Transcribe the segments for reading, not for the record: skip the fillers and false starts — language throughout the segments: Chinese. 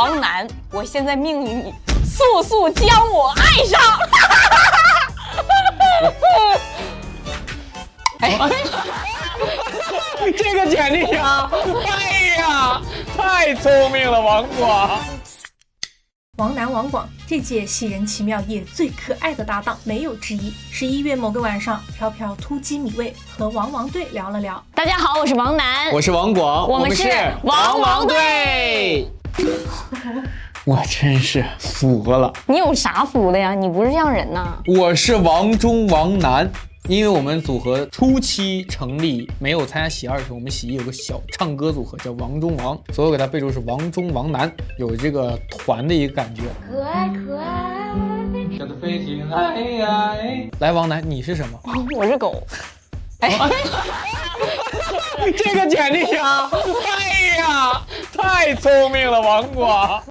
王楠，我现在命令你速速将我爱上。这个简历啊，哎呀，太聪明了，王广。王楠、王广这届喜人奇妙夜最可爱的搭档没有之一。11月某个晚上，飘飘突击米味和王王队聊了聊。大家好，我是王楠，我是王广，我们是王王队。我真是服了。你有啥服的呀？你不是这样人呐。我是王中王楠。因为我们组合初期成立没有参加喜二的时候，我们喜一有个小唱歌组合叫王中王，所以我给他备注是王中王楠，有这个团的一个感觉。可爱可爱，叫它飞行哎。来，王楠，你是什么？我是狗。这个简历啊，哎呀，太聪明了，王广。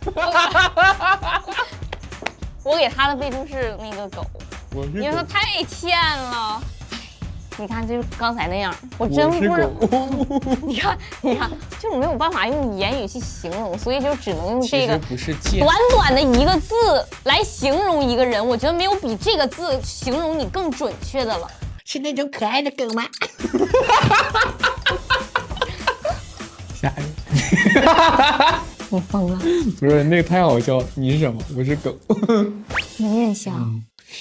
我给他的备注是那个狗。因为他太欠了，你看，就刚才那样，我真不是。你看，就是没有办法用言语去形容，所以就只能用这个短短的一个字来形容一个人。我觉得没有比这个字形容你更准确的了。是那种可爱的狗吗？吓人！我疯了！不是那个太好笑了，你是什么？我是狗。有点像。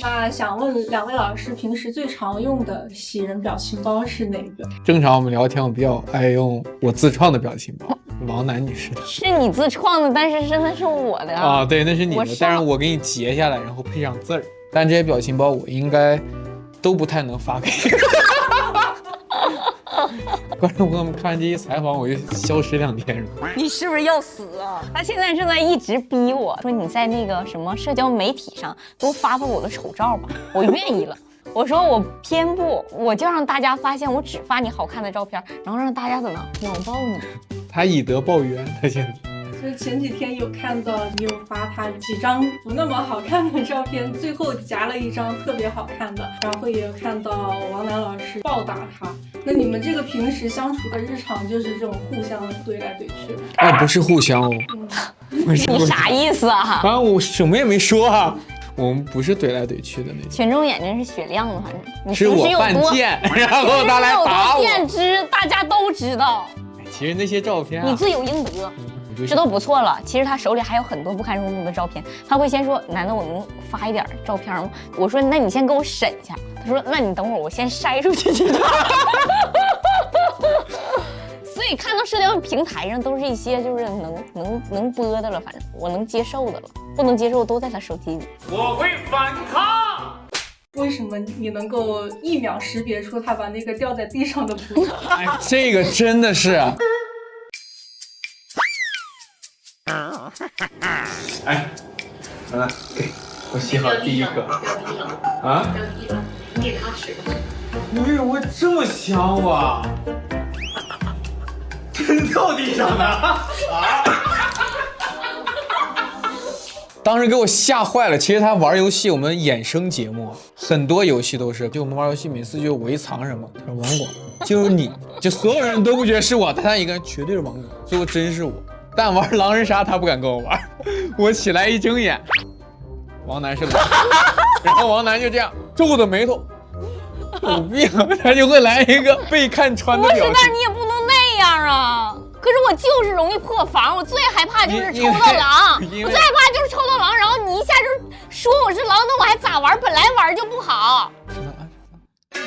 那想问两位老师，平时最常用的喜人表情包是哪个？正常我们聊天，我比较爱用我自创的表情包。王楠女士是你自创的，但是那是我的啊，对，那是你的，但是我给你截下来，然后配上字儿。但这些表情包我应该都不太能发给观众朋友们。看这些采访，我就消失2天。你是不是要死啊？他现在正在一直逼我说，你在那个什么社交媒体上给我发我的丑照吧，我愿意了。我说我偏不，我就让大家发现我只发你好看的照片，然后让大家怎么网暴你。他以德报怨，他现在。所以前几天有看到你有发他几张不那么好看的照片，最后夹了一张特别好看的，然后也有看到王楠老师暴打他。那你们这个平时相处的日常就是这种互相怼来怼去？哦，不是互相哦。你啥意思啊？啊，我什么也没说啊。我们不是怼来怼去的那种。群众眼睛是雪亮的，反正你是我犯贱，然后他来打我。见之，大家都知道。其实那些照片你罪有应得。这都不错了，其实他手里还有很多不堪入目的照片，他会先说：“难道我能发一点照片吗？”我说：“那你先给我审一下。”他说：“那你等会儿，我先筛出去几张。”所以看到社交平台上都是一些就是能播的了，反正我能接受的了，不能接受都在他手机里。我会反抗。为什么你能够1秒识别出他把那个掉在地上的葡萄？哎，这个真的是。哎，来，给我洗好第一个啊！你给他吃。你为什么会这么想我啊？真掉地上的啊！当时给我吓坏了。其实他玩游戏，我们衍生节目很多游戏都是，就我们玩游戏每次就围藏什么，他说王广就是你，就所有人都不觉得是我，他一个人绝对是王广，最后真是我。但玩狼人杀他不敢跟我玩，我起来一睁眼，王楠是狼，然后王楠就这样皱着眉头，有病，他就会来一个被看穿的表情。不是，但你也不能那样啊！可是我就是容易破防，我最害怕就是抽到狼，我最害怕就是抽到狼，然后你一下就说我是狼，那我还咋玩？本来玩就不好。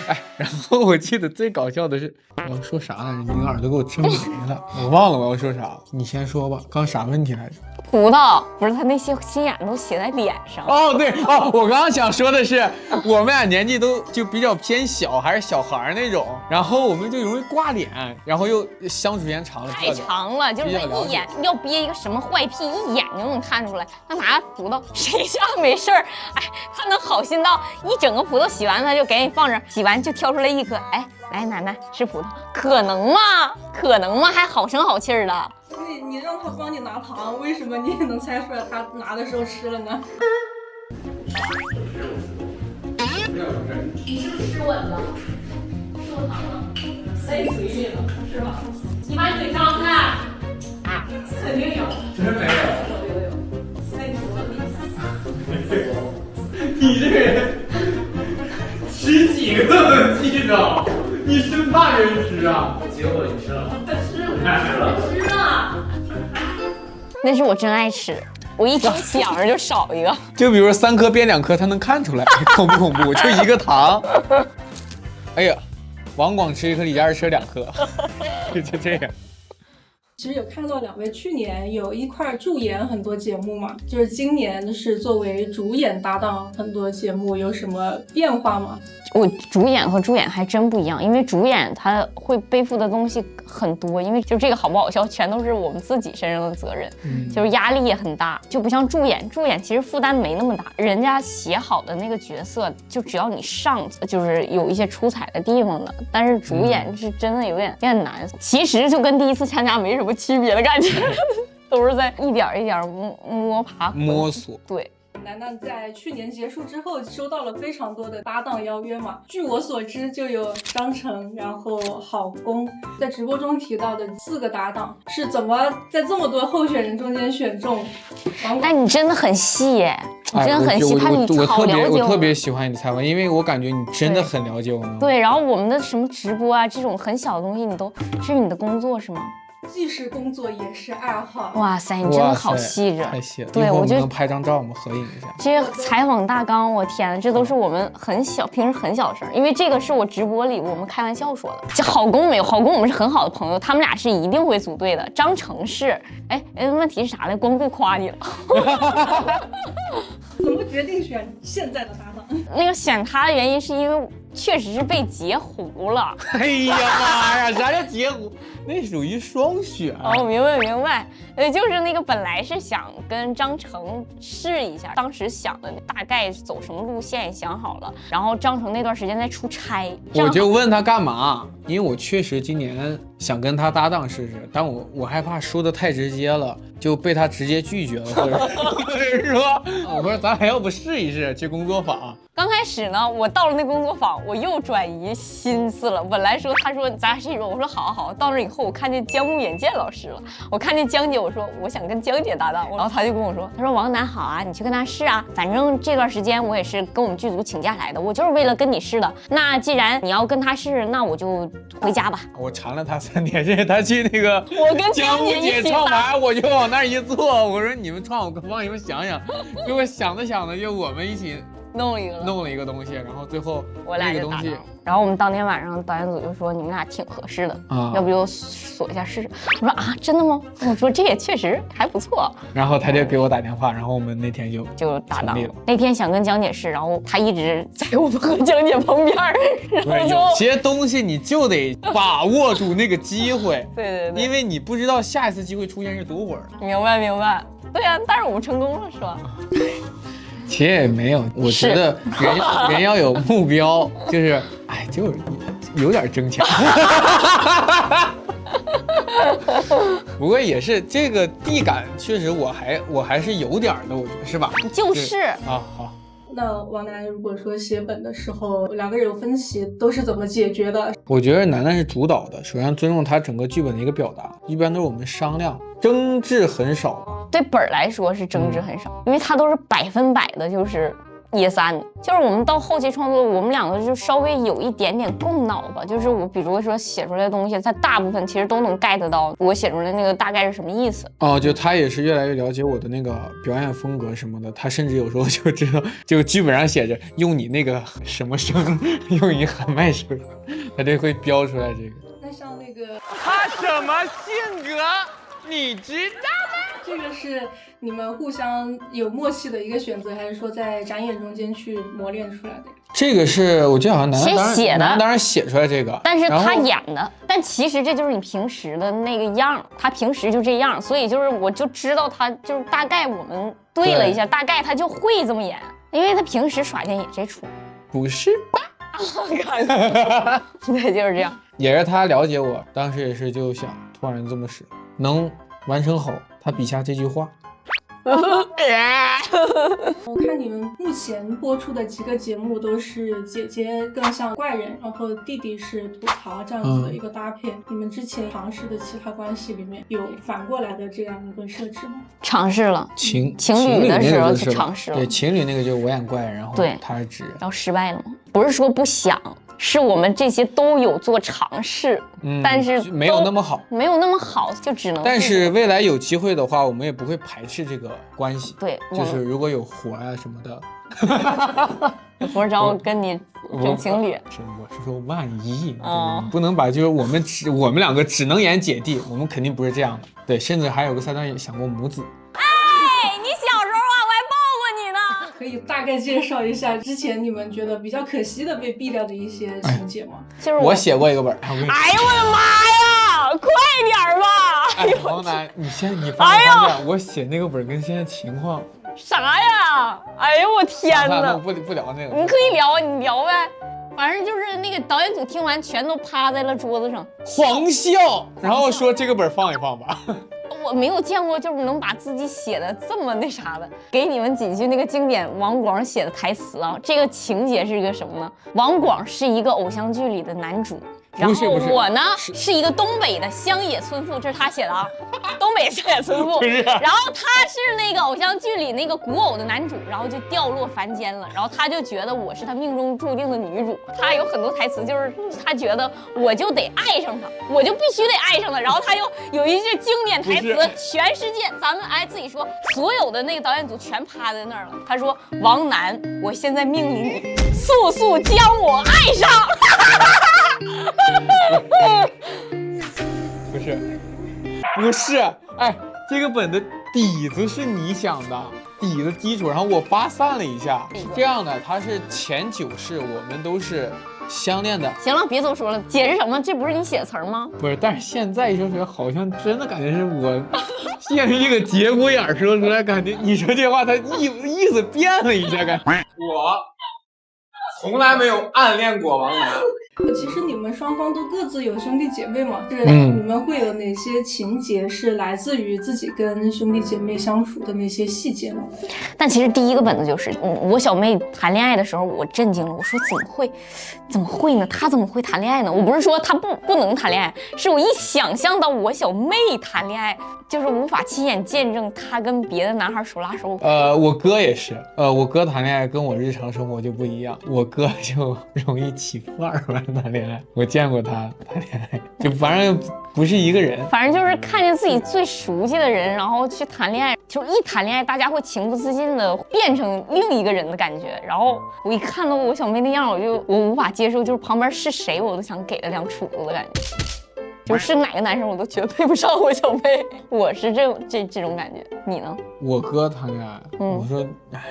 哎，然后我记得最搞笑的是，我要说啥来着？你个耳朵给我睁没了，我忘了我要说啥。你先说吧，刚啥问题来着？葡萄不是他那些心眼都写在脸上。哦，对哦，我刚刚想说的是，我们俩年纪都就比较偏小，还是小孩那种，然后我们就容易挂脸，然后又相处时间长了，太长了，就是一眼要憋一个什么坏屁，一眼就能看出来。他拿葡萄，谁像没事儿？哎，他能好心到一整个葡萄洗完他就给你放着，洗完就挑出来一颗，哎，来奶奶吃葡萄，可能吗？可能吗？还好声好气儿的。你让他帮你拿糖，为什么你也能猜出来他拿的时候吃了呢？你是不是吃稳了？吃我糖了，塞嘴里了，是吧？你把你嘴张开，肯定有。真没有。老师呢？那是我真爱吃，我一听想着就少一个。就比如3颗变2颗，他能看出来，恐不恐怖？就一个糖。哎呀，王广吃1颗，李佳琦吃2颗，就这样。其实有看到2位去年有一块助演很多节目嘛，就是今年是作为主演搭档很多节目，有什么变化吗？我主演和助演还真不一样，因为主演他会背负的东西很多，因为就这个好不好笑全都是我们自己身上的责任，就是压力也很大，就不像助演其实负担没那么大，人家写好的那个角色，就只要你上，就是有一些出彩的地方的，但是主演是真的有点难，其实就跟第一次参加没什么区别的感觉，都是在一点一点摸索，对。楠楠在去年结束之后收到了非常多的搭档邀约嘛，据我所知就有张晨，然后郝工，在直播中提到的4个搭档是怎么在这么多候选人中间选中？但你真的很细耶，你真的很细，我特别喜欢你的采访，因为我感觉你真的很了解我们。对，然后我们的什么直播啊，这种很小的东西，你都是你的工作是吗？既是工作也是爱好。哇塞，你真的好细致，太细了。对，我就能拍张照，我们合影一下。这些采访大纲，我天，这都是我们平时很小的事儿，因为这个是我直播里我们开玩笑说的。这郝工没有，郝工我们是很好的朋友，他们俩是一定会组队的。张成是，问题是啥呢？光顾夸你了。怎么决定选现在的搭档？那个选他的原因是因为确实是被截胡了。哎呀妈呀，啥叫截胡？那属于双选。哦，明白。就是那个本来是想跟张成试一下，当时想的大概走什么路线也想好了，然后张成那段时间在出差，我就问他干嘛，因为我确实今年想跟他搭档试试，但我害怕说的太直接了，就被他直接拒绝了，或者是说，我说咱俩要不试一试去工作坊。刚开始呢，我到了那工作坊，我又转移心思了。本来他说咱俩试一试，我说好。到那以后，我看见江木眼健老师了，我看见江姐，我说我想跟江姐搭档，然后他就跟我说，他说王楠好啊，你去跟他试啊，反正这段时间我也是跟我们剧组请假来的，我就是为了跟你试的。那既然你要跟他试，那我就回家吧。我缠了他3天，是他去那个我跟江木姐唱完，我就往那儿一坐，我说你们唱，我帮你们想想，结果想着就我们一起。弄了一个东西，然后最后我俩就打到，然后我们当天晚上导演组就说你们俩挺合适的，要不就锁一下试试。我说啊，真的吗？我说这也确实还不错。然后他就给我打电话，然后我们那天就打到了。那天想跟江姐试，然后他一直在我们和江姐旁边，然后有些东西你就得把握住那个机会。对，因为你不知道下一次机会出现是多会儿。明白。对啊，但是我们成功了，是吧？其实也没有，我觉得人要有目标，就是就是有点争抢。不过也是这个地感，确实我还是有点的，我觉得是吧？就是啊，好。那王楠如果说写本的时候2个人有分歧，都是怎么解决的？我觉得楠楠是主导的，首先尊重他整个剧本的一个表达，一般都是我们商量，争执很少吧。对本来说是争执很少，因为他都是100%的，就是1-3，就是我们到后期创作，我们2个就稍微有一点点共脑吧，就是我比如说写出来的东西，他大部分其实都能 get 到我写出来那个大概是什么意思。就他也是越来越了解我的那个表演风格什么的，他甚至有时候就知道，就剧本上写着用你那个什么声，用你喊麦声，他就会标出来这个。那像那个他什么性格，你知道吗？这个是你们互相有默契的一个选择，还是说在展演中间去磨练出来的？这个是我记得好像楠当然写出来这个，但是他演的，但其实这就是你平时的那个样，他平时就这样，所以就是我就知道他就是大概我们对了一下，大概他就会这么演，因为他平时耍剑也这出，不是吧？对，就是这样。也是他了解我，当时也是就想突然这么使，能完成好他笔下这句话。我看你们目前播出的几个节目都是姐姐更像怪人，然后弟弟是吐槽这样子的一个搭配。你们之前尝试的其他关系里面有反过来的这样一个设置吗？尝试了，情侣的时候就尝试了。对，情侣那个就是我演怪人，然后他是直人。然后失败了吗？不是说不想，是我们这些都有做尝试，但是没有那么好，没有那么好，就只能。但是未来有机会的话，我们也不会排斥这个关系。对，就是如果有活啊什么的，有活找我跟你整情侣。我是说万一，不能把就是我们两个只能演姐弟，我们肯定不是这样的。对，甚至还有个赛段也想过母子。你小时候啊，我还抱过你呢。可以大概介绍一下之前你们觉得比较可惜的被毙掉的一些情节吗？就是我写过一个本。哎呦我的妈呀，快点吧！王楠，你发现我写那个本跟现在情况啥呀？哎呦我天哪！不聊那个。你可以聊啊，你聊呗。反正就是那个导演组听完，全都趴在了桌子上狂笑，然后说这个本放一放吧。我没有见过，就是能把自己写的这么那啥的。给你们几句那个经典王广写的台词啊。这个情节是一个什么呢？王广是一个偶像剧里的男主。然后我呢是一个东北的乡野村妇，这是他写的啊，东北乡野村妇。然后他是那个偶像剧里那个古偶的男主，然后就掉落凡间了。然后他就觉得我是他命中注定的女主。他有很多台词，就是他觉得我就得爱上他，我就必须得爱上他。然后他又有一句经典台词，全世界咱们自己说，所有的那个导演组全趴在那儿了。他说：“王楠，我现在命令你，速速将我爱上。”不是，哎，这个本的底子是你想的，底子基础，然后我发散了一下，是这样的，它是前9世我们都是相恋的。行了，别多说了，解释什么？这不是你写的词儿吗？不是，但是现在一说出来，好像真的感觉是我现是一个节骨眼说出来，感觉你说这话，它意思变了一下，感觉我从来没有暗恋过王楠。其实你们双方都各自有兄弟姐妹嘛，就是你们会有哪些情节是来自于自己跟兄弟姐妹相处的那些细节呢？但其实第一个本子就是，我小妹谈恋爱的时候，我震惊了，我说怎么会呢？她怎么会谈恋爱呢？我不是说她不能谈恋爱，是我一想象到我小妹谈恋爱，就是无法亲眼见证她跟别的男孩手拉手。我哥也是，我哥谈恋爱跟我日常生活就不一样，我哥就容易起范儿吧。谈恋爱，我见过他谈恋爱，就反正不是一个人，反正就是看见自己最熟悉的人，然后去谈恋爱，就一谈恋爱，大家会情不自禁的变成另一个人的感觉。然后我一看到我小妹那样，我无法接受，就是旁边是谁我都想给他2杵子的感觉，就是哪个男生我都觉得配不上我小妹，我是这种感觉。你呢？我哥谈恋爱，我说，哎。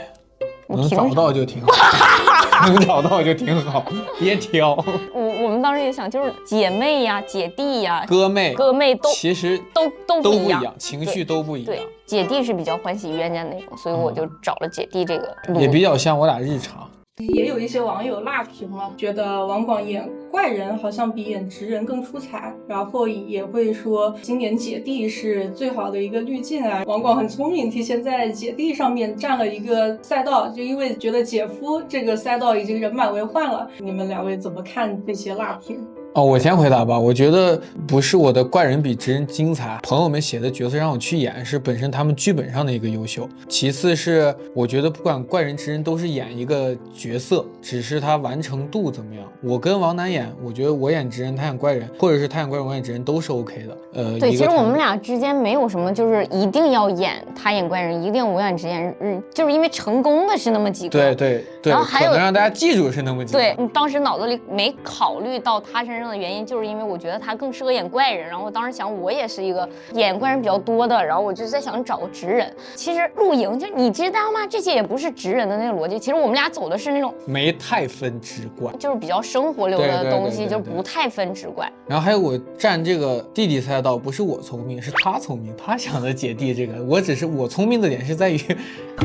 能找到就挺好，能找到就挺好，别挑。我们当时也想，就是姐妹呀、姐弟呀、哥妹都其实都不一样，情绪都不一样。对，姐弟是比较欢喜冤家那种，所以我就找了姐弟这个路。也比较像我俩日常。也有一些网友辣评了，觉得王广演怪人好像比演直人更出彩，然后也会说今年姐弟是最好的一个滤镜啊。王广很聪明，提前在姐弟上面占了一个赛道，就因为觉得姐夫这个赛道已经人满为患了。你们2位怎么看这些辣评？我先回答吧。我觉得不是我的怪人比直人精彩，朋友们写的角色让我去演，是本身他们剧本上的一个优秀。其次是我觉得不管怪人直人都是演一个角色，只是他完成度怎么样。我跟王楠演，我觉得我演直人，他演怪人，或者是他演怪人我演直人都是 OK 的。对，其实我们俩之间没有什么就是一定要演他演怪人，一定我演直人，就是因为成功的是那么几个。对，然后还有可能让大家记住是那么几个。对，你当时脑子里没考虑到他身上的原因，就是因为我觉得他更适合演怪人，然后我当时想我也是一个演怪人比较多的，然后我就在想找个直人。其实露营就你知道吗？这些也不是直人的那个逻辑，其实我们俩走的是那种没太分直怪，就是比较生活流的东西，就不太分直怪。然后还有我站这个弟弟赛道，不是我聪明，是他聪明，他想的姐弟这个，我聪明的点是在于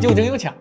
又争又抢。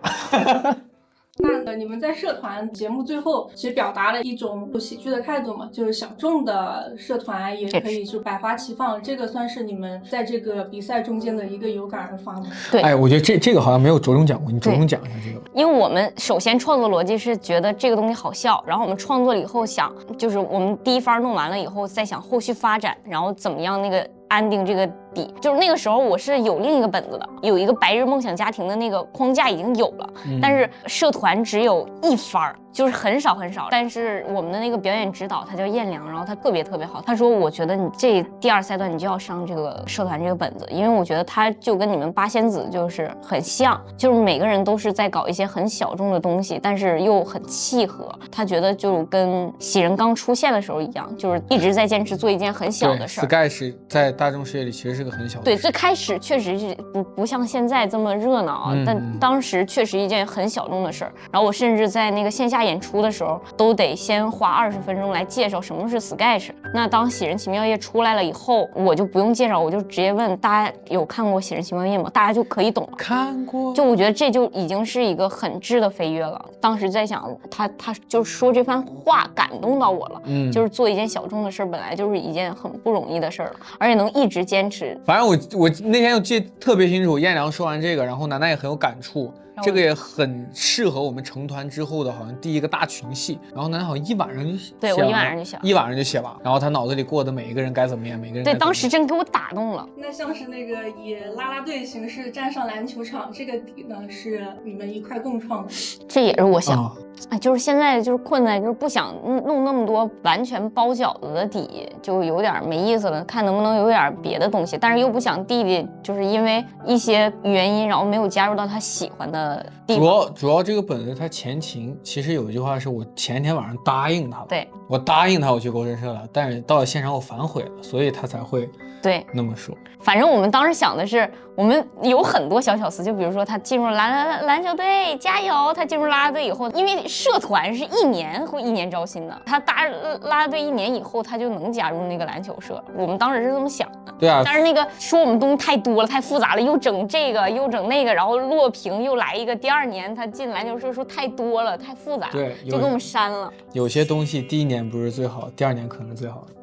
那你们在社团节目最后其实表达了一种喜剧的态度嘛，就是小众的社团也可以就百花齐放，这个算是你们在这个比赛中间的一个有感而发吗？对，哎，我觉得这个好像没有着重讲过，你着重讲一下这个。因为我们首先创作逻辑是觉得这个东西好笑，然后我们创作了以后想，就是我们第一番弄完了以后再想后续发展，然后怎么样那个安定这个底，就是那个时候我是有另一个本子的，有一个白日梦想家庭的那个框架已经有了，但是社团只有一番，就是很少很少。但是我们的那个表演指导他叫燕良，然后他特别特别好，他说我觉得你这第2赛段你就要上这个社团这个本子，因为我觉得他就跟你们八仙子就是很像，就是每个人都是在搞一些很小众的东西，但是又很契合。他觉得就跟喜人刚出现的时候一样，就是一直在坚持做一件很小的事儿。Sky 是在大众视野里其实是个很小的事。对，最开始确实是不像现在这么热闹啊，但当时确实一件很小众的事儿。然后我甚至在那个线下演出的时候，都得先花20分钟来介绍什么是 Sketch。那当《喜人奇妙夜》出来了以后，我就不用介绍，我就直接问大家有看过《喜人奇妙夜》吗？大家就可以懂了。看过。就我觉得这就已经是一个很质的飞跃了。当时在想，他就是说这番话感动到我了。就是做一件小众的事儿，本来就是一件很不容易的事儿了，而且能一直坚持。反正我那天就记得特别清楚，燕良说完这个，然后楠楠也很有感触。这个也很适合我们成团之后的好像第一个大群戏，然后楠楠好像一晚上就写，对我一晚上就写，一晚上就写完，然后他脑子里过的每一个人该怎么样，每个人对，当时真给我打动了。那像是那个以啦啦队形式站上篮球场，这个底呢是你们一块共创的，这也是我想。哎，就是现在就是困在就是不想弄那么多完全包饺子的底，就有点没意思了。看能不能有点别的东西，但是又不想弟弟就是因为一些原因，然后没有加入到他喜欢的地方。主要这个本子它前情其实有一句话是我前天晚上答应他了，对，我答应他我去勾陈社了，但是到了现场我反悔了，所以他才会对那么说。反正我们当时想的是，我们有很多小巧思，就比如说他进入篮球队，加油！他进入啦啦队以后，因为社团是1年招新的，他搭啦啦队1年以后，他就能加入那个篮球社。我们当时是这么想的。对啊。但是那个说我们东西太多了，太复杂了，又整这个又整那个，然后落屏又来一个。第2年他进篮球社说太多了，太复杂，对，就给我们删了。有些东西第1年不是最好，第2年可能是最好的。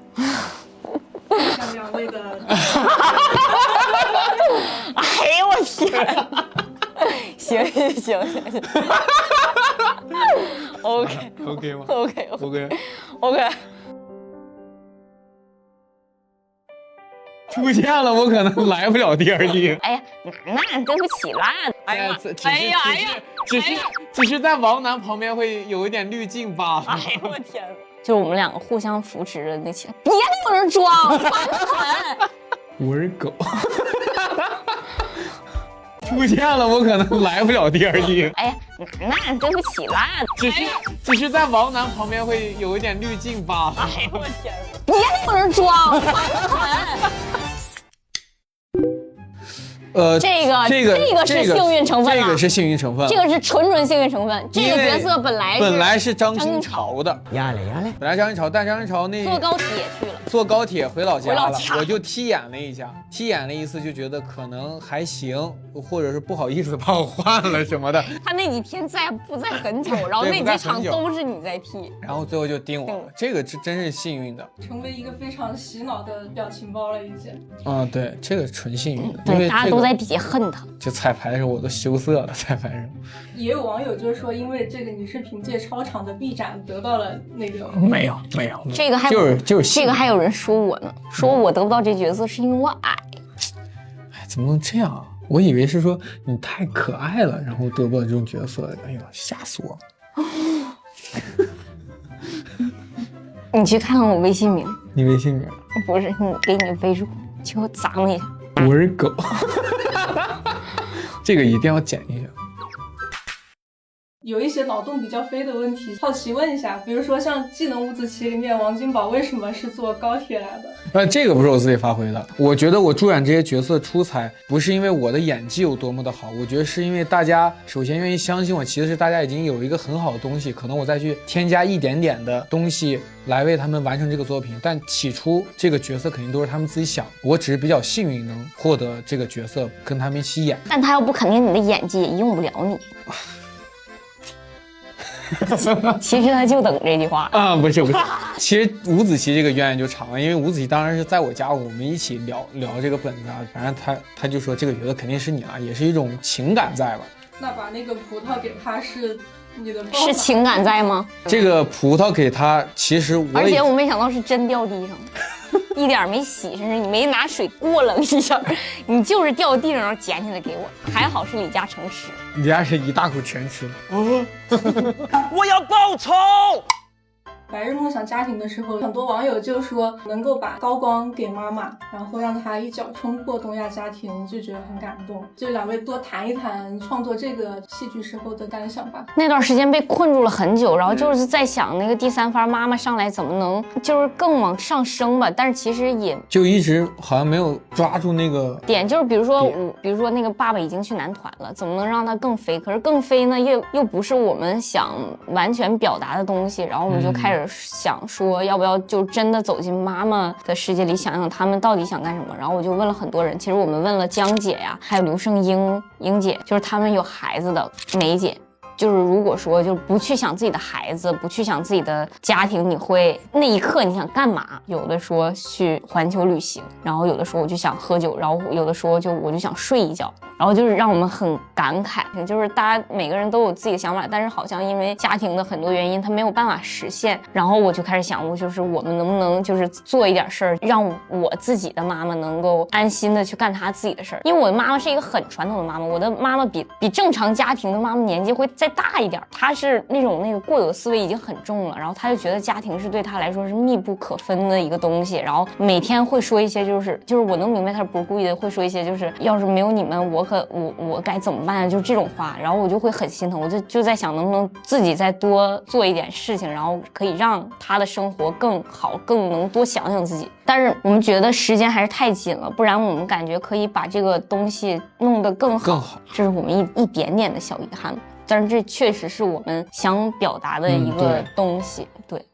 像2位的，哎呦我天！行，OK 吗 ？OK。出现了，我可能来不了第2季。哎呀，楠对不起啦！哎呀，只是在王楠旁边会有一点滤镜罢了。哎呦我天！就是我们2个互相扶持着那些，别在那装，烦死！我是狗。出现了，我可能来不了第2季。哎呀，楠对不起啦！只是在王楠旁边会有一点滤镜罢了。哎呦我天！别在那装，烦死！这个是幸运成分，这个是幸运成分，这个是纯幸运成分。这个角色本来是张新潮的，压嘞，本来张新潮，但张新潮那坐高铁去了，坐高铁回老家了，我就踢演了一下，踢演了一次就觉得可能还行，或者是不好意思把我换了什么的。他那几天不在很久，然后那几场都是你在踢，然后最后就定我了，这个真是幸运的，成为一个非常洗脑的表情包了已经。啊，对，这个纯幸运的，对，大家都在底下恨他。就彩排的时候我都羞涩了，彩排上。也有网友就是说，因为这个你是凭借超长的臂展得到了那个。没有，这个还就是这个还有人说我呢，说我得不到这角色是因为我矮。哎，怎么能这样啊？我以为是说你太可爱了，然后得不到这种角色。哎呦，吓死我了！你去看看我微信名。你微信名？不是，你给你备注，请我脏一下。我是狗。这个一定要剪一下。有一些脑洞比较飞的问题，好奇问一下，比如说像《技能五子棋》里面王金宝为什么是坐高铁来的？这个不是我自己发挥的，我觉得我主演这些角色出彩，不是因为我的演技有多么的好，我觉得是因为大家首先愿意相信我，其实是大家已经有一个很好的东西，可能我再去添加一点点的东西来为他们完成这个作品，但起初这个角色肯定都是他们自己想，我只是比较幸运能获得这个角色跟他们一起演。但他要不肯定你的演技也用不了你。其实他就等这句话啊，不是，其实五子棋这个渊源就长了，因为五子棋当然是在我家，我们一起聊这个本子啊，反正他就说这个角色肯定是你了，也是一种情感在吧。那把那个葡萄给他是你的是情感在吗？这个葡萄给他，其实而且我没想到是真掉地上。一点没洗，甚至你没拿水过冷一下，你就是掉地上然后捡起来给我。还好是李嘉诚吃，李嘉诚一大口全吃了。我要报仇！白日梦想家庭的时候，很多网友就说能够把高光给妈妈，然后让她一脚冲破东亚家庭，就觉得很感动。就两位多谈一谈创作这个戏剧时候的感想吧。那段时间被困住了很久，然后就是在想那个第三番妈妈上来怎么能就是更往上升吧，但是其实也就一直好像没有抓住那个点，就是比如说那个爸爸已经去男团了，怎么能让他更飞？可是更飞呢，又不是我们想完全表达的东西，然后我们就开始想说，要不要就真的走进妈妈的世界里，想想他们到底想干什么。然后我就问了很多人，其实我们问了江姐呀，还有刘胜英姐，就是他们有孩子的梅姐。就是如果说就不去想自己的孩子，不去想自己的家庭，你会那一刻你想干嘛？有的说去环球旅行，然后有的时候我就想喝酒，然后有的时候我就想睡一觉，然后就是让我们很感慨，就是大家每个人都有自己的想法，但是好像因为家庭的很多原因，他没有办法实现。然后我就开始想，就是我们能不能就是做一点事儿，让我自己的妈妈能够安心的去干她自己的事儿。因为我的妈妈是一个很传统的妈妈，我的妈妈比正常家庭的妈妈年纪会再大一点，她是那个过有的思维已经很重了，然后她就觉得家庭是对她来说是密不可分的一个东西，然后每天会说一些就是我能明白她不是故意的，会说一些就是要是没有你们我该怎么办，就是这种话，然后我就会很心疼，我就在想能不能自己再多做一点事情，然后可以让她的生活更好，更能多想想自己。但是我们觉得时间还是太紧了，不然我们感觉可以把这个东西弄得更好，这是我们一点点的小遗憾。但是这确实是我们想表达的一个东西，对。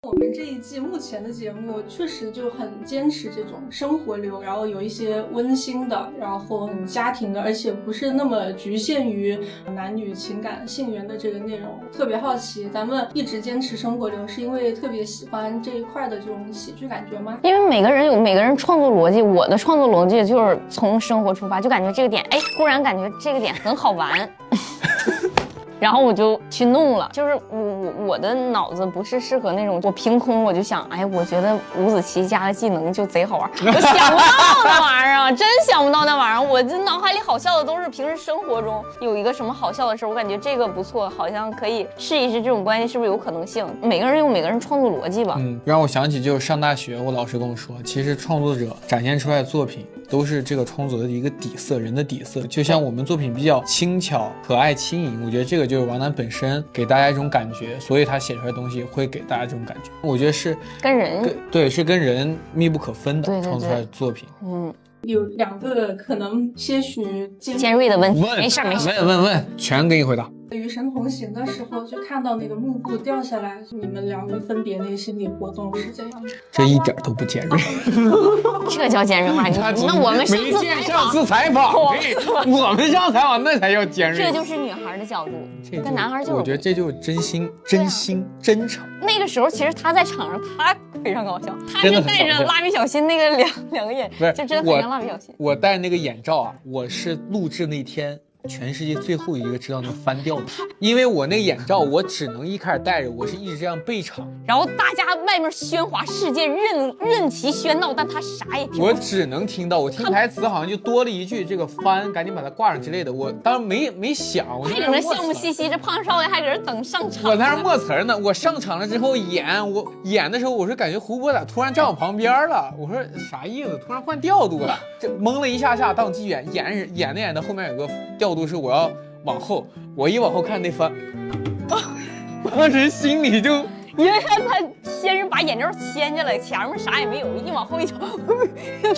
我们这一季目前的节目确实就很坚持这种生活流，然后有一些温馨的，然后很家庭的，而且不是那么局限于男女情感性缘的这个内容。特别好奇，咱们一直坚持生活流，是因为特别喜欢这一块的这种喜剧感觉吗？因为每个人有每个人创作逻辑，我的创作逻辑就是从生活出发，就感觉这个点，忽然感觉这个点很好玩。然后我就去弄了，就是我的脑子不是适合那种我凭空我就想，我觉得伍子棋加的技能就贼好玩，我想不到那玩意儿啊，真想不到那玩意儿。我这脑海里好笑的都是平时生活中有一个什么好笑的事，我感觉这个不错，好像可以试一试这种关系是不是有可能性。每个人有每个人创作逻辑吧。让我想起就是上大学，我老师跟我说，其实创作者展现出来的作品都是这个创作的一个底色，人的底色。就像我们作品比较轻巧、可爱、轻盈，我觉得这个就是王楠本身给大家一种感觉，所以他写出来的东西会给大家这种感觉。我觉得是跟人对，是跟人密不可分的，对创作出来的作品。有两个可能些许尖锐的问题，没事，问，全给你回答。与神同行的时候，就看到那个幕布掉下来，你们两位分别那个心理活动是怎样的？这一点都不尖锐，这叫尖锐吗？那我们上次采访，我们上采访那才叫尖锐。这就是女孩的角度，跟男孩就是。我觉得这就是真心、真诚。那个时候其实他在场上，他非常搞笑，他就戴着蜡笔小新那个两个眼，就真的很像蜡笔小新。我戴那个眼罩啊，我是录制那天全世界最后一个知道那翻掉的，因为我那个眼罩我只能一开始戴着，我是一直这样背场，然后大家外面喧哗，世界任其喧闹，但他啥也听不到。我只能听到，我听台词好像就多了一句这个翻，赶紧把它挂上之类的。我当时没想，我还搁那笑嘻嘻，这胖少爷还搁这等上场。我在那默词呢，我上场了之后我演的时候，我是感觉胡波咋突然站我旁边了，我说啥意思？突然换调度了，这懵了一下，当机演的后面有个调度是我要往后，我一往后看那翻，当时心里就因为他先是把眼罩掀下来，前面啥也没有，一往后一瞅，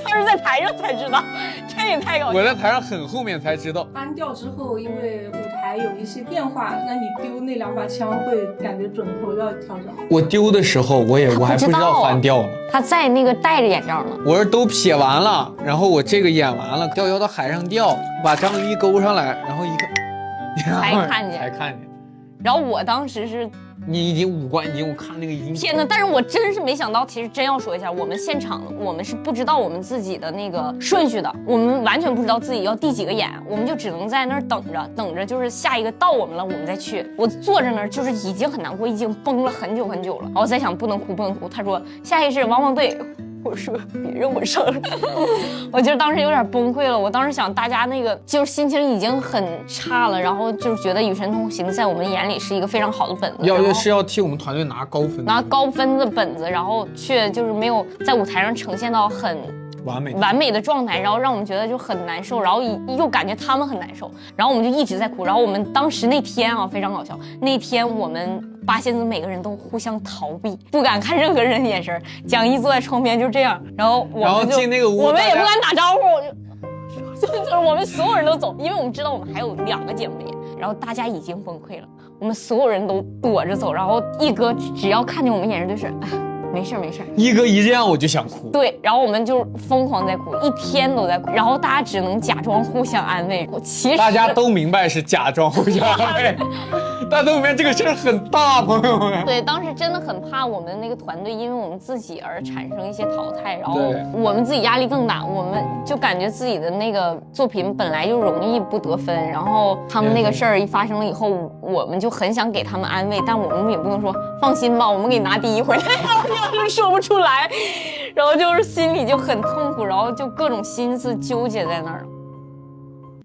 他是在台上才知道，这也太搞笑。我在台上很后面才知道。翻掉之后，因为舞台有一些变化，那你丢那两把枪会感觉准头要调整。我丢的时候我还不知道翻掉了，他在那个戴着眼罩呢。我是都撇完了，然后我这个演完了，要到海上吊，把章鱼勾上来，然后一个才看见。然后我当时是。你已经五官我看那个已经天哪！但是我真是没想到，其实真要说一下，我们现场我们是不知道我们自己的那个顺序的，我们完全不知道自己要第几个演，我们就只能在那儿等着，就是下一个到我们了，我们再去。我坐在那儿就是已经很难过，已经崩了很久了，然后在想不能哭，他说下一个是汪汪队。我说别让我上了，我就当时有点崩溃了。我当时想，大家那个就是心情已经很差了，然后就是觉得《与神同行》在我们眼里是一个非常好的本子，要替我们团队拿高分的本子，然后却就是没有在舞台上呈现到很完美的状态，然后让我们觉得就很难受，然后又感觉他们很难受，然后我们就一直在哭。然后我们当时那天啊非常搞笑，那天我们八仙子每个人都互相逃避，不敢看任何人的眼神。蒋一坐在窗边就这样，然后进那个屋，我们也不敢打招呼，就是我们所有人都走，因为我们知道我们还有2个节目演，然后大家已经崩溃了，我们所有人都躲着走，然后一哥只要看见我们眼神就是哎。没事，一哥一这样我就想哭。对，然后我们就疯狂在哭，一天都在哭，然后大家只能假装互相安慰。其实大家都明白是假装互相安慰，大家都明白这个事儿很大，朋友们。对，当时真的很怕我们那个团队因为我们自己而产生一些淘汰，然后我们自己压力更大，我们就感觉自己的那个作品本来就容易不得分，然后他们那个事儿一发生了以后，我们就很想给他们安慰，但我们也不能说放心吧，我们给你拿第1回来。是说不出来，然后就是心里就很痛苦，然后就各种心思纠结在那儿。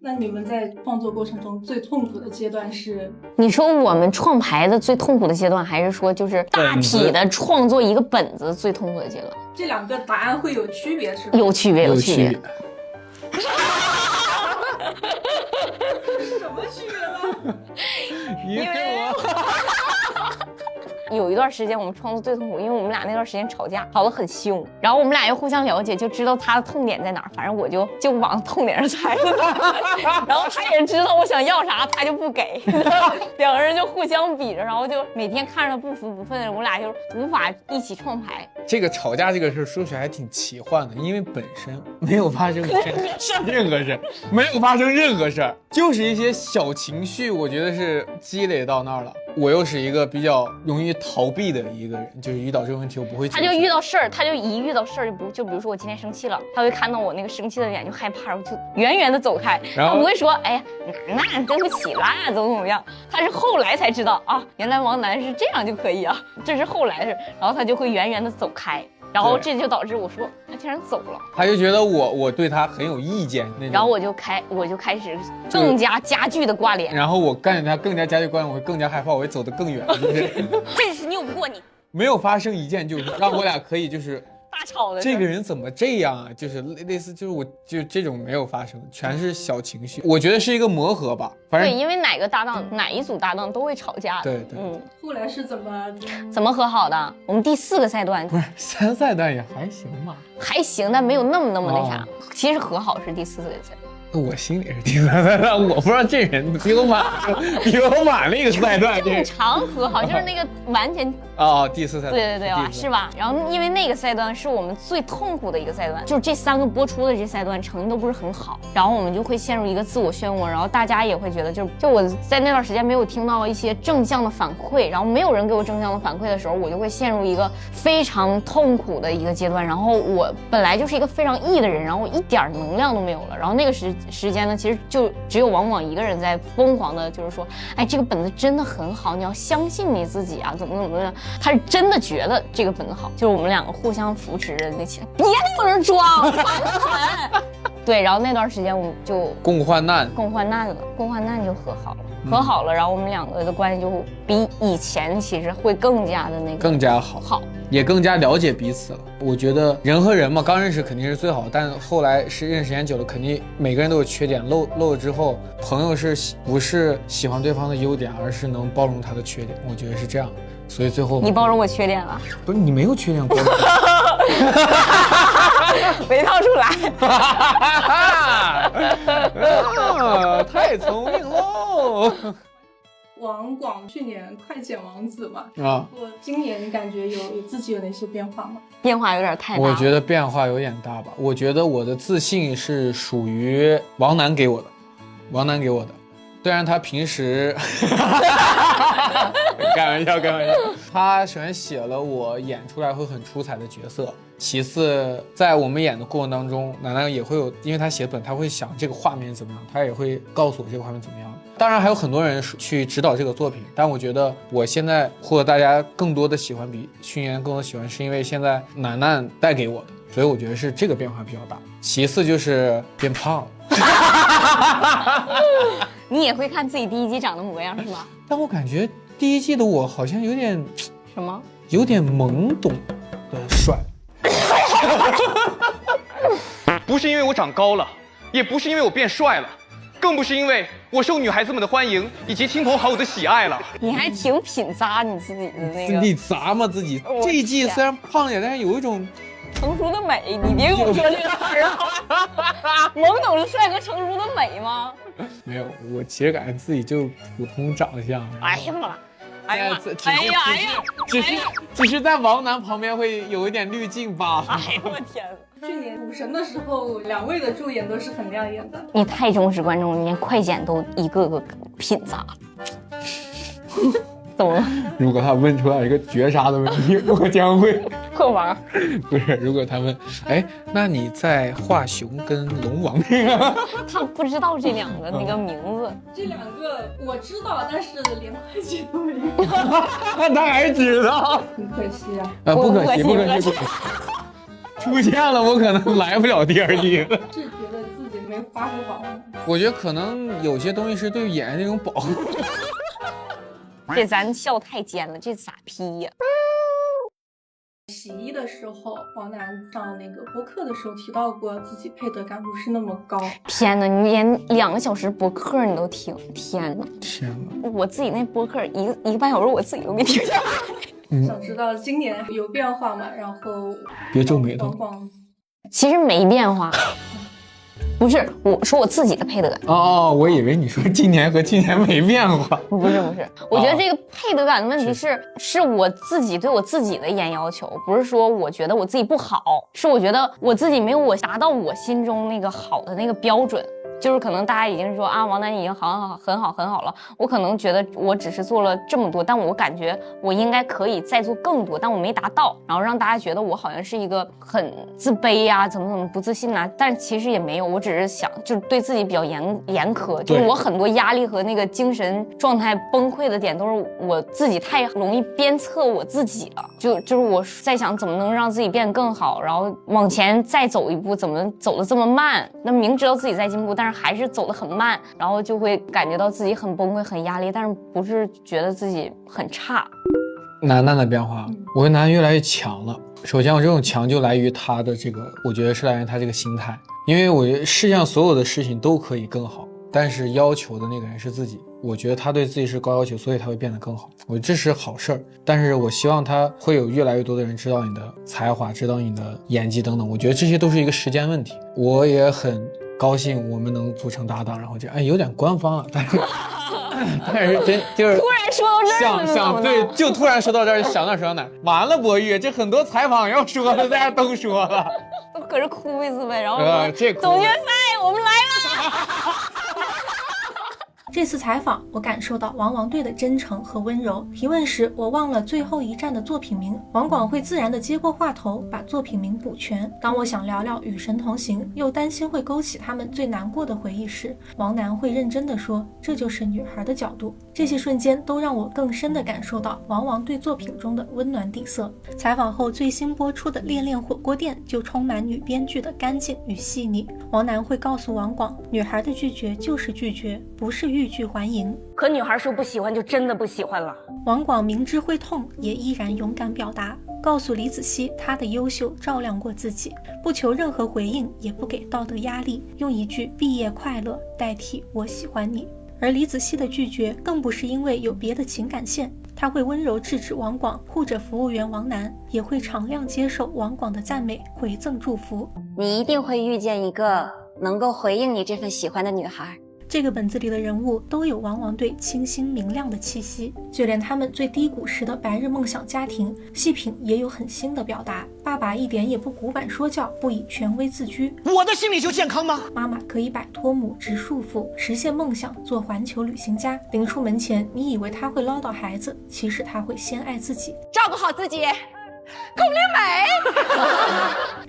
那你们在创作过程中最痛苦的阶段是？你说我们创牌的最痛苦的阶段，还是说就是大体的创作一个本子最痛苦的阶段？这2个答案会有区别是吧？有区别。是什么区别呢？因为有一段时间我们创作最痛苦，因为我们俩那段时间吵架吵得很凶，然后我们俩又互相了解，就知道他的痛点在哪儿，反正我就往痛点上踩然后他也知道我想要啥，他就不给，2个人就互相比着，然后就每天看着他不服不忿，我俩就无法一起创牌。这个吵架这个事说起来还挺奇幻的，因为本身没有发生任何事，没有发生任何事儿，就是一些小情绪，我觉得是积累到那儿了。我又是一个比较容易逃避的一个人，就是遇到这个问题我不会。他就遇到事儿，他就一遇到事儿就比如说我今天生气了，他会看到我那个生气的脸就害怕，然后就远远的走开，他不会说哎呀楠对不起啦怎么样，他是后来才知道啊，原来王楠是这样就可以啊，这是后来的事，然后他就会远远的走开。然后这就导致我说他竟然走了，他就觉得我对他很有意见那种，然后我就开始更加加剧的挂脸，然后我干他更加加剧挂脸，我会更加害怕，我会走得更远，就是这是拗不过你，没有发生一件就是让我俩可以就是大吵的这个人怎么这样啊，就是类似就是我就这种没有发生，全是小情绪，我觉得是一个磨合吧，反正对，因为哪一组搭档都会吵架的，对，后来是怎么和好的？我们第4个赛段不是3赛段也还行吧，还行，但没有那么那啥，其实和好是第4个赛段。我心里是第3赛段，我不知道这人比我晚了一个赛段。正常和好就是那个完全第4赛段，对啊，是吧？然后因为那个赛段是我们最痛苦的一个赛段，就是这3个播出的这赛段成绩都不是很好，然后我们就会陷入一个自我漩涡，然后大家也会觉得就我在那段时间没有听到一些正向的反馈，然后没有人给我正向的反馈的时候，我就会陷入一个非常痛苦的一个阶段，然后我本来就是一个非常 E 的人，然后我一点能量都没有了，然后那个时间呢，其实就只有往往一个人在疯狂的，就是说，哎，这个本子真的很好，你要相信你自己啊，怎么样？他是真的觉得这个本子好，就是我们2个互相扶持着那些，别在那装，烦得很。对，然后那段时间我们就共患难了，共患难就和好了，然后我们2个的关系就比以前其实会更加的那个更加好，也更加了解彼此了。我觉得人和人嘛，刚认识肯定是最好，但后来是认识时间久了，肯定每个人都有缺点，漏了之后，朋友不是喜欢对方的优点，而是能包容他的缺点，我觉得是这样。所以最后你包容我缺点了？不是你没有缺点过没套出来太聪明喽。王广去年快剪王子嘛，我今年你感觉有自己有哪些变化吗？变化有点太大，我觉得变化有点大吧。我觉得我的自信是属于王楠给我的，虽然他平时开玩笑，他首先写了我演出来会很出彩的角色，其次在我们演的过程当中，楠楠也会有，因为他写本他会想这个画面怎么样，他也会告诉我这个画面怎么样。当然还有很多人去指导这个作品，但我觉得我现在获得大家更多的喜欢，比去年更多喜欢，是因为现在楠楠带给我的，所以我觉得是这个变化比较大。其次就是变胖了。你也会看自己第一季长的模样是吧？但我感觉第一季的我好像有点什么？有点懵懂的帅。不是因为我长高了，也不是因为我变帅了，更不是因为我受女孩子们的欢迎以及亲朋好友的喜爱了。你还挺品咂你自己的那个。你砸吗自己？这一季虽然胖点，但是有一种成熟的美，你别跟我说这个词儿啊！懵懂的帅和成熟的美吗？没有，我其实感觉自己就普通长相。哎呀妈！哎呀！只是在王楠旁边会有一点滤镜罢了。哎呦我天！去年赌神的时候，2位的助演都是很亮眼的。你太忠实观众了，连快剪都一个个品咂。怎么了？如果他问出来一个绝杀的问题，我将会破王。不是，如果他问，哎，那你在华雄跟龙王这个，他不知道这2个那个名字。这2个我知道，但是连快剪都没有。他还知道，很可惜啊。不可惜，不可惜。出现了，我可能来不了第2季了。是觉得自己没发挥好。我觉得可能有些东西是对演员那种保护。这咱笑太尖了，这咋批呀？洗衣的时候，王楠上那个播客的时候提到过自己配得感不是那么高。天哪，你连2个小时播客你都听，天哪！天哪！我自己那播客一个半小时，我自己都没听下来。想知道今年有变化吗？然后别皱眉头。王广其实没变化。不是，我说我自己的配得感。哦，我以为你说今年和去年没变化。不是，我觉得这个配得感的问题是我自己对我自己的严要求，不是说我觉得我自己不好，是我觉得我自己没有达到我心中那个好的那个标准。就是可能大家已经说啊，王楠已经很好了，我可能觉得我只是做了这么多，但我感觉我应该可以再做更多，但我没达到，然后让大家觉得我好像是一个很自卑呀，怎么不自信啊，但其实也没有，我只是想就是对自己比较严苛，就是我很多压力和那个精神状态崩溃的点都是我自己太容易鞭策我自己了，就是我在想怎么能让自己变得更好，然后往前再走一步，怎么走得这么慢，那明知道自己在进步，但是还是走得很慢，然后就会感觉到自己很崩溃很压力，但是不是觉得自己很差。楠楠的变化，我跟楠楠越来越强了。首先我这种强就来于他的这个，我觉得是来源于他这个心态，因为我觉得世界上所有的事情都可以更好，但是要求的那个人是自己。我觉得他对自己是高要求，所以他会变得更好。我觉得这是好事儿，但是我希望他会有越来越多的人知道你的才华，知道你的演技等等。我觉得这些都是一个时间问题。我也很高兴我们能组成搭档，然后有点官方啊，但是真就是突然说到这儿了，想对，就突然说到这儿，想哪说到哪。完了，博玉，这很多采访要说的，大家都说了，都搁这哭一次呗，然后这总决赛我们来了。这次采访，我感受到王对的真诚和温柔。提问时，我忘了最后一站的作品名，王广会自然地接过话头，把作品名补全。当我想聊聊《与神同行》，又担心会勾起他们最难过的回忆时，王楠会认真地说：“这就是女孩的角度。”这些瞬间都让我更深地感受到王对作品中的温暖底色。采访后最新播出的《恋恋火锅店》就充满女编剧的干净与细腻。王楠会告诉王广，女孩的拒绝就是拒绝，不是欲拒还迎。可女孩说不喜欢就真的不喜欢了。王广明知会痛，也依然勇敢表达，告诉李子熙她的优秀照亮过自己，不求任何回应，也不给道德压力，用一句毕业快乐代替我喜欢你。而李子熙的拒绝更不是因为有别的情感线，他会温柔制止王广，护着服务员王楠，也会敞亮接受王广的赞美，回赠祝福。你一定会遇见一个能够回应你这份喜欢的女孩。这个本子里的人物都有王对清新明亮的气息，就连他们最低谷时的白日梦想家庭，细品也有很新的表达。爸爸一点也不古板说教，不以权威自居。我的心理就健康吗？妈妈可以摆脱母职束缚，实现梦想，做环球旅行家。临出门前，你以为他会唠叨孩子，其实他会先爱自己。照顾好自己，孔令美。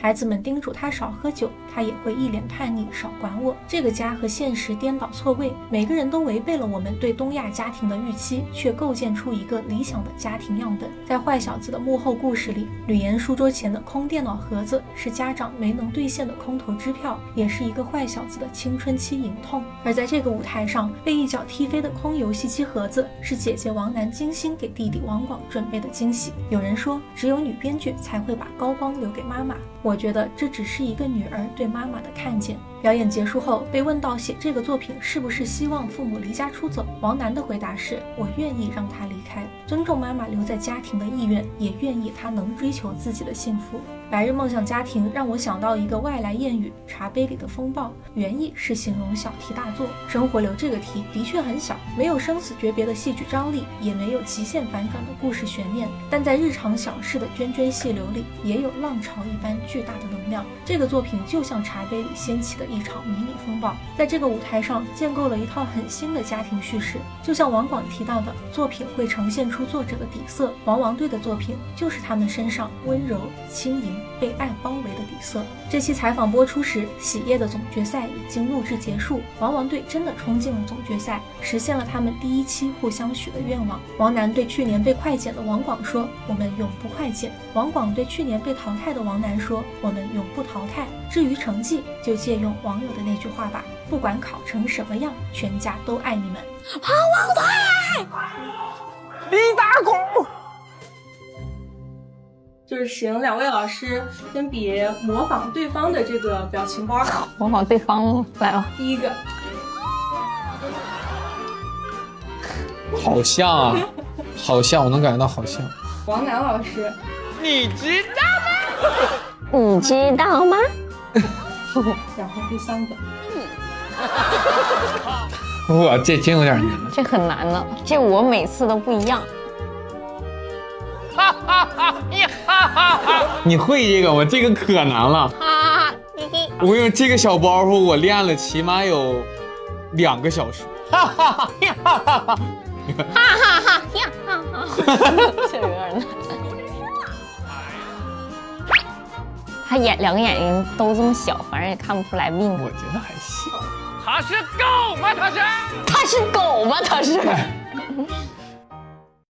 孩子们叮嘱他少喝酒，他也会一脸叛逆，少管我。这个家和现实颠倒错位，每个人都违背了我们对东亚家庭的预期，却构建出一个理想的家庭样本。在坏小子的幕后故事里，吕岩书桌前的空电脑盒子是家长没能兑现的空头支票，也是一个坏小子的青春期隐痛。而在这个舞台上，被一脚踢飞的空游戏机盒子是姐姐王楠精心给弟弟王广准备的惊喜。有人说，只有女编剧才会把高光留给妈妈，我觉得这只是一个女儿对妈妈的看见。表演结束后，被问到写这个作品是不是希望父母离家出走，王楠的回答是：我愿意让他离开，尊重妈妈留在家庭的意愿，也愿意他能追求自己的幸福。白日梦想家庭让我想到一个外来谚语，茶杯里的风暴，原意是形容小题大做。生活流这个题的确很小，没有生死诀别的戏剧张力，也没有极限反转的故事悬念，但在日常小事的涓涓细流里，也有浪潮一般巨大的能量。这个作品就像茶杯里掀起的一场迷你风暴，在这个舞台上建构了一套很新的家庭叙事。就像王广提到的，作品会呈现出作者的底色，王王队的作品就是他们身上温柔、轻盈、被爱包围的底色。这期采访播出时，喜业的总决赛已经录制结束，王王队真的冲进了总决赛，实现了他们第一期互相许的愿望。王楠对去年被快剪的王广说：我们永不快剪。王广对去年被淘汰的王楠说：我们永不淘汰。至于成绩，就借用网友的那句话吧，不管考成什么样，全家都爱你们。王王队，李大狗。就是请两位老师分别模仿对方的这个表情包。模仿对方来了。第一个，好像啊，好像，我能感觉到好像。王楠老师，你知道吗？你知道吗？然后第三个，哇，这真有点难。这很难的，这我每次都不一样。哈哈哈！你哈哈哈！你会这个吗？这个可难了。哈，嘿嘿。我跟你说，这个小包袱我练了起码有2个小时。哈哈哈！哈哈哈！哈哈哈呀！哈哈，这有点难。他两个眼睛都这么小，反正也看不出来病。我觉得还行。他是狗吗？他是？他是狗吗？他是？